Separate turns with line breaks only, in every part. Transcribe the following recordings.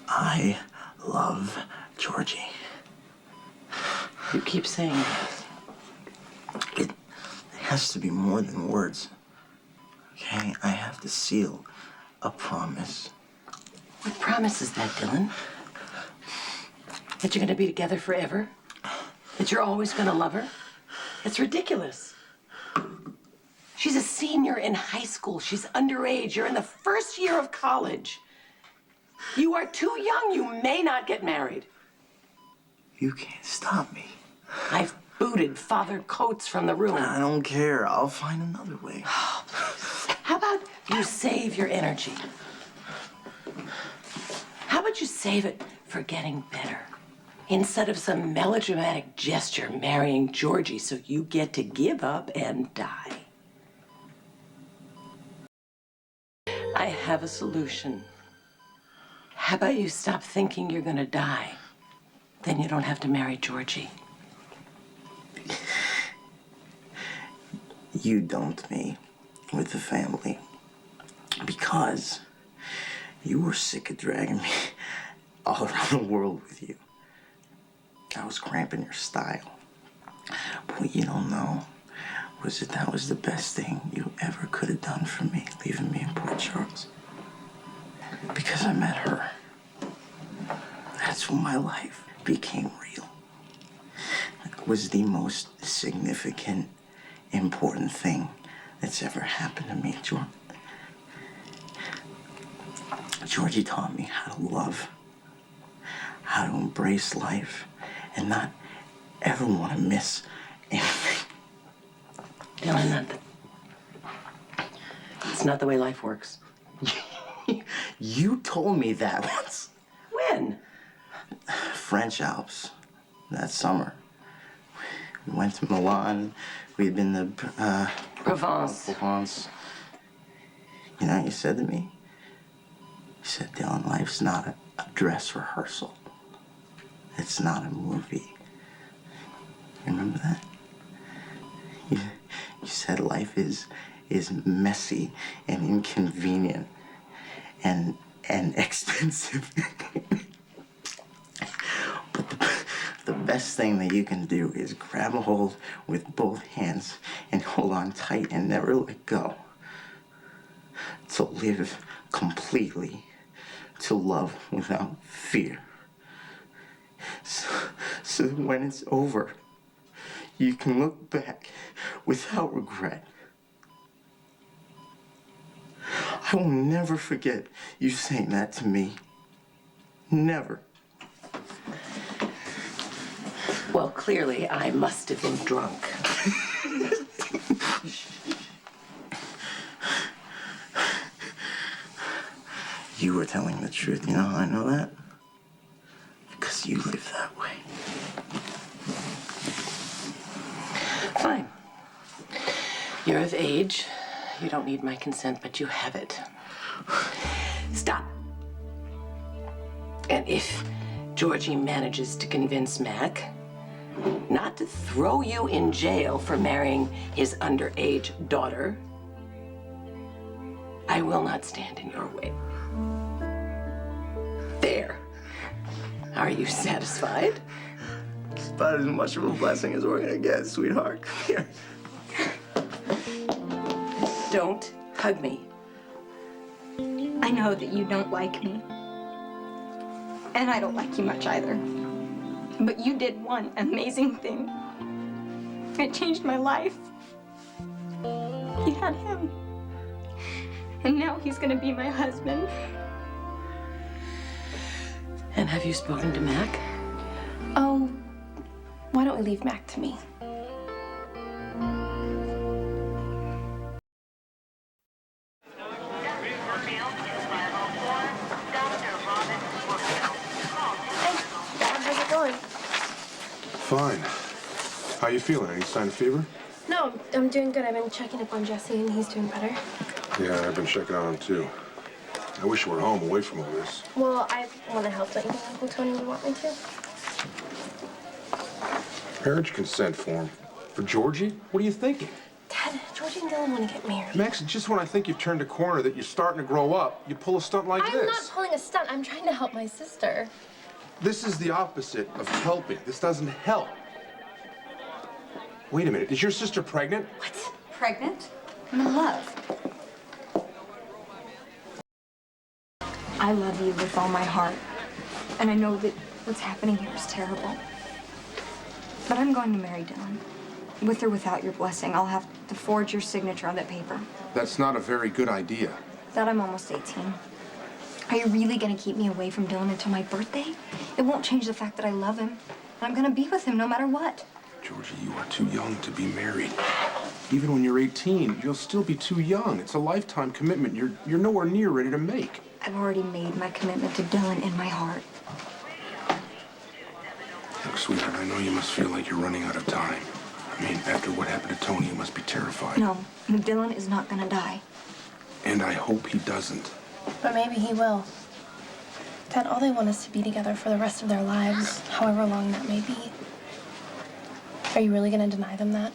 I love Georgie.
You keep saying that.
It has to be more than words. Okay? I have to seal a promise.
What promise is that, Dillon? That you're gonna be together forever? That you're always gonna love her? It's ridiculous. She's a senior in high school. She's underage. You're in the first year of college. You are too young. You may not get married.
You can't stop me.
I've booted Father Coates from the room.
I don't care. I'll find another way.
Oh, please. How about you save your energy? How about you save it for getting better? Instead of some melodramatic gesture marrying Georgie so you get to give up and die. I have a solution. How about you stop thinking you're gonna die? Then you don't have to marry Georgie.
You dumped me with the family because you were sick of dragging me all around the world with you. I was cramping your style. But what you don't know was that was the best thing you ever could have done for me, leaving me in Port Charles. Because I met her. That's when my life became real. It was the most significant, important thing that's ever happened to me, George. Georgie taught me how to love, how to embrace life, and not ever want to miss anything.
Dillon, it's not the way life works.
You told me that once.
When?
French Alps, that summer. We went to Milan. We'd been to
Provence.
You know what you said to me? You said, Dillon, life's not a dress rehearsal. It's not a movie. You remember that? You said life is messy and inconvenient and expensive. But the best thing that you can do is grab a hold with both hands and hold on tight and never let go. To live completely, to love without fear. So that when it's over, you can look back without regret. I will never forget you saying that to me. Never.
Well, clearly, I must have been drunk.
You were telling the truth. You know how I know that? Because you live that way.
Fine. You're of age. You don't need my consent, but you have it. Stop. And if Georgie manages to convince Mac not to throw you in jail for marrying his underage daughter, I will not stand in your way. There. Are you satisfied?
It's about as much of a blessing as we're gonna get, sweetheart. Come here.
Don't hug me.
I know that you don't like me. And I don't like you much either. But you did one amazing thing. It changed my life. You had him. And now he's gonna be my husband.
And have you spoken to Mac?
Oh, why don't we leave Mac to me?
Fine. How you feeling? Any sign of fever?
No, I'm doing good. I've been checking up on Jesse, and he's doing better.
Yeah, I've been checking on him, too. I wish you were home, away from all this.
Well, I want to help. Don't you think Uncle Tony would want me to?
Marriage consent form. For Georgie? What are you thinking?
Dad, Georgie and Dillon want to get married.
Max, just when I think you've turned a corner, that you're starting to grow up, you pull a stunt like
I'm
this.
not pulling a stunt. I'm trying to help my sister.
This is the opposite of helping. This doesn't help. Wait a minute, is your sister pregnant?
What? Pregnant? I'm in love. I love you with all my heart. And I know that what's happening here is terrible. But I'm going to marry Dillon. With or without your blessing, I'll have to forge your signature on that paper.
That's not a very good idea.
That I'm almost 18. Are you really gonna keep me away from Dillon until my birthday? It won't change the fact that I love him. And I'm gonna be with him no matter what.
Georgie, you are too young to be married. Even when you're 18, you'll still be too young. It's a lifetime commitment you're nowhere near ready to make.
I've already made my commitment to Dillon in my heart.
Look, sweetheart, I know you must feel like you're running out of time. I mean, after what happened to Tony, you must be terrified.
No, Dillon is not gonna die.
And I hope he doesn't.
But maybe he will. Dad, all they want is to be together for the rest of their lives, however long that may be. Are you really going to deny them that?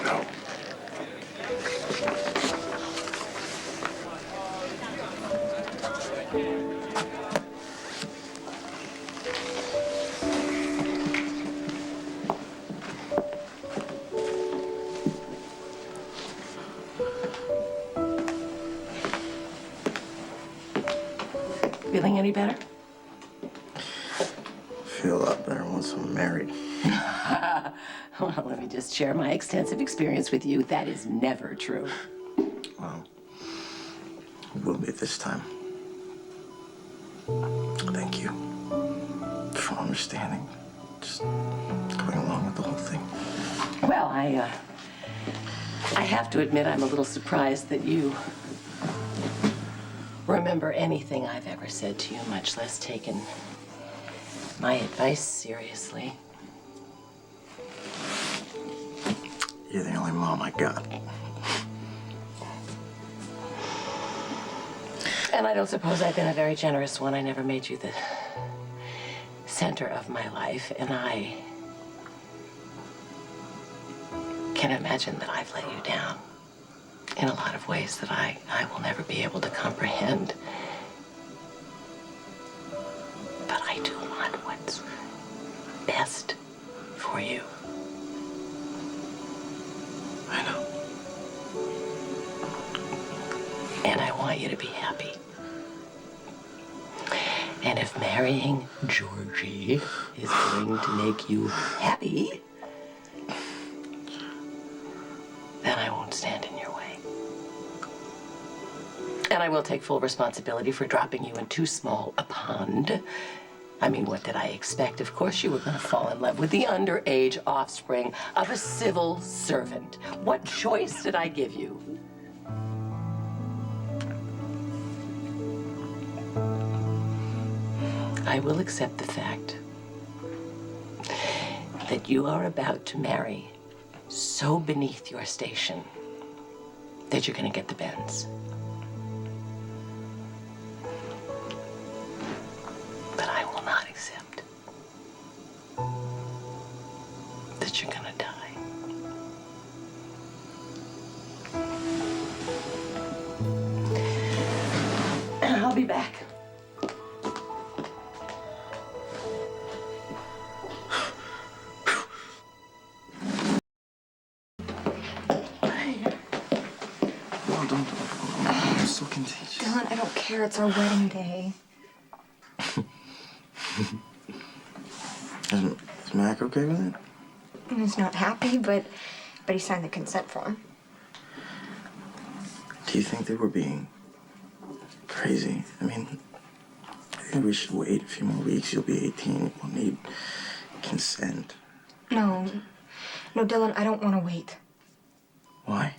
No.
Feeling any better?
Feel a lot better once I'm married.
Well, let me just share my extensive experience with you. That is never true.
Well, it will be this time. Thank you for understanding. Just going along with the whole thing.
Well, I have to admit I'm a little surprised that you remember anything I've ever said to you, much less taken my advice seriously.
You're the only mom I got.
And I don't suppose I've been a very generous one. I never made you the center of my life, and I can imagine that I've let you down in a lot of ways that I will never be able to comprehend. But I do want what's best for you.
I know.
And I want you to be happy. And if marrying Georgie is going to make you happy, then I won't stand in your way. And I will take full responsibility for dropping you in too small a pond. I mean, what did I expect? Of course you were going to fall in love with the underage offspring of a civil servant. What choice did I give you? I will accept the fact that you are about to marry so beneath your station that you're going to get the bends. But I will not accept that you're going to die. I'll be back.
I'm so contagious.
Dillon, I don't care. It's our wedding day.
Is Mac okay with it?
He's not happy, but he signed the consent form.
Do you think they were being crazy? I mean, I think we should wait a few more weeks. You'll be 18. We'll need consent.
No, Dillon, I don't want to wait.
Why?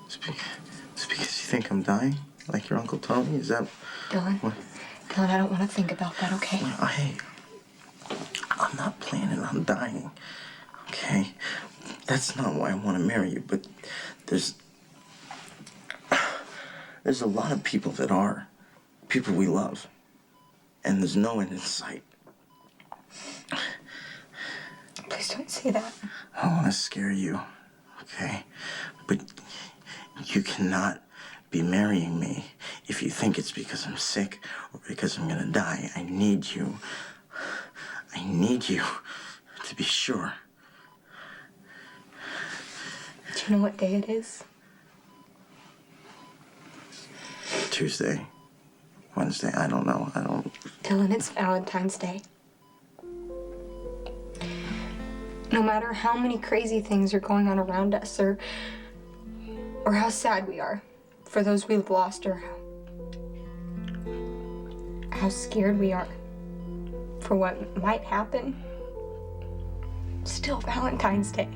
It's because you think I'm dying? Like your Uncle Tony? Is that...
Dillon,
What?
Dillon, I don't want to think about that, okay?
I'm not planning on dying, okay? That's not why I want to marry you, but there's a lot of people that are. People we love. and there's no end in sight.
Please don't say that.
I don't want to scare you, okay? But you cannot be marrying me if you think it's because I'm sick or because I'm gonna die. I need you. I need you to be sure.
Do you know what day it is?
Tuesday, Wednesday, I don't know.
Dillon, it's Valentine's Day. No matter how many crazy things are going on around us, or how sad we are for those we've lost, or how scared we are for what might happen, still Valentine's Day.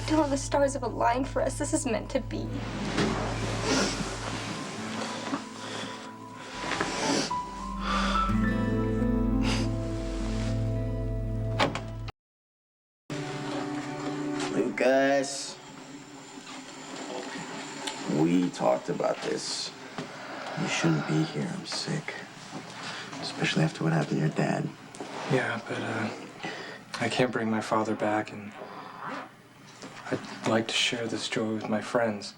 Dillon, the stars have aligned for us. This is meant to be.
Lucas, we talked about this. You shouldn't be here. I'm sick. Especially after what happened to your dad.
Yeah, but I can't bring my father back, and I'd like to share this joy with my friends.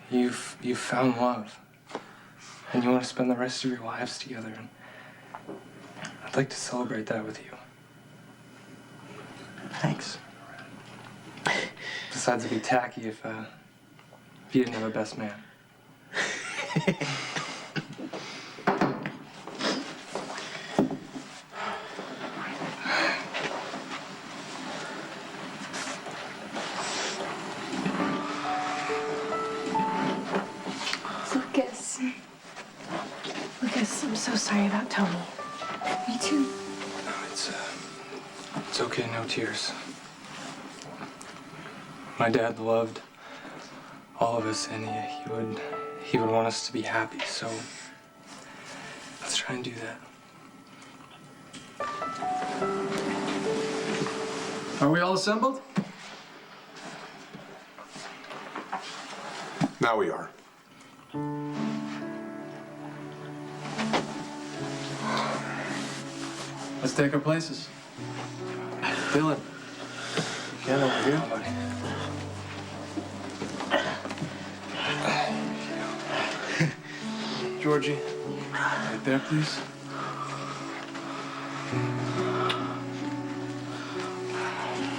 You've found love, and you want to spend the rest of your lives together, and I'd like to celebrate that with you.
Thanks.
Besides, it'd be tacky if you didn't have a best man.
Lucas.
Lucas, I'm so sorry about Tony.
Me too.
No, it's okay, no tears. My dad loved all of us, and he would want us to be happy, so let's try and do that.
Are we all assembled?
Now we are.
Let's take our places. Dillon, get over here. Georgie, right there, please.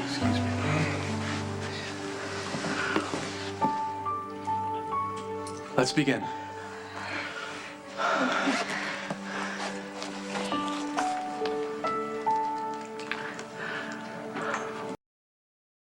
Excuse me.
Let's begin.